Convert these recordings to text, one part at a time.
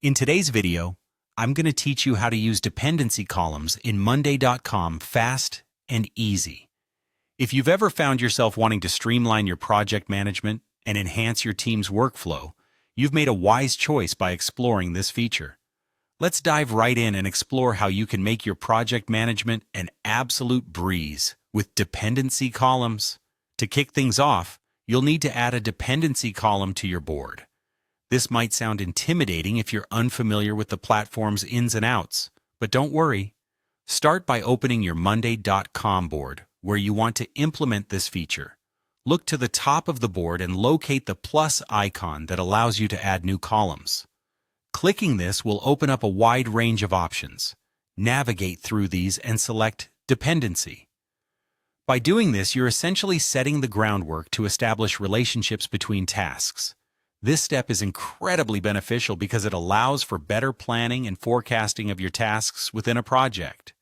In today's video, I'm going to teach you how to use dependency columns in Monday.com fast and easy. If you've ever found yourself wanting to streamline your project management and enhance your team's workflow, you've made a wise choice by exploring this feature. Let's dive right in and explore how you can make your project management an absolute breeze with dependency columns. To kick things off, you'll need to add a dependency column to your board. This might sound intimidating if you're unfamiliar with the platform's ins and outs, but don't worry. Start by opening your Monday.com board where you want to implement this feature. Look to the top of the board and locate the plus icon that allows you to add new columns. Clicking this will open up a wide range of options. Navigate through these and select Dependency. By doing this, you're essentially setting the groundwork to establish relationships between tasks. This step is incredibly beneficial because it allows for better planning and forecasting of your tasks within a project.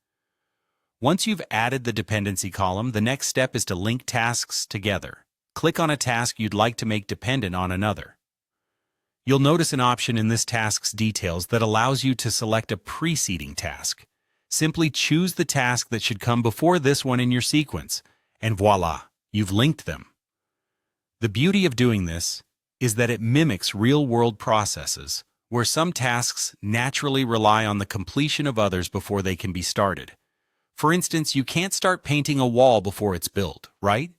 Once you've added the dependency column, the next step is to link tasks together. Click on a task you'd like to make dependent on another. You'll notice an option in this task's details that allows you to select a preceding task. Simply choose the task that should come before this one in your sequence, and voila, you've linked them. The beauty of doing this is that it mimics real-world processes, where some tasks naturally rely on the completion of others before they can be started. For instance, you can't start painting a wall before it's built, right?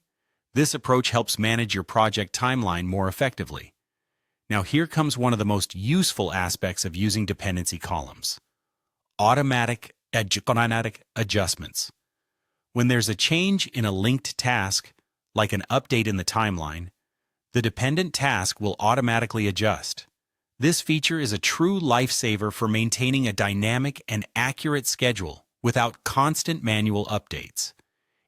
This approach helps manage your project timeline more effectively. Now here comes one of the most useful aspects of using dependency columns: automatic adjustments. When there's a change in a linked task, like an update in the timeline, the dependent task will automatically adjust. This feature is a true lifesaver for maintaining a dynamic and accurate schedule without constant manual updates.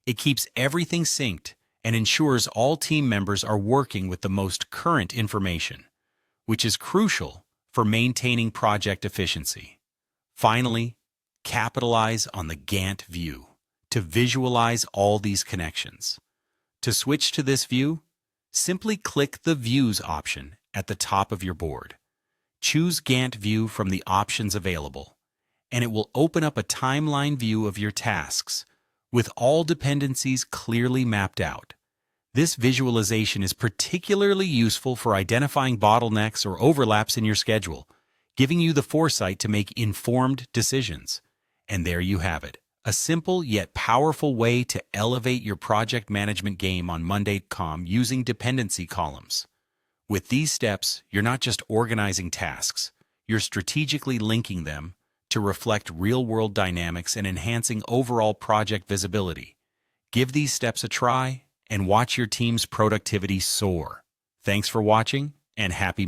It keeps everything synced and ensures all team members are working with the most current information, which is crucial for maintaining project efficiency. Finally, capitalize on the Gantt view to visualize all these connections. To switch to this view, simply click the Views option at the top of your board. Choose Gantt View from the options available, and it will open up a timeline view of your tasks, with all dependencies clearly mapped out. This visualization is particularly useful for identifying bottlenecks or overlaps in your schedule, giving you the foresight to make informed decisions. And there you have it. A simple yet powerful way to elevate your project management game on Monday.com using dependency columns. With these steps, you're not just organizing tasks, you're strategically linking them to reflect real-world dynamics and enhancing overall project visibility. Give these steps a try and watch your team's productivity soar. Thanks for watching, and happy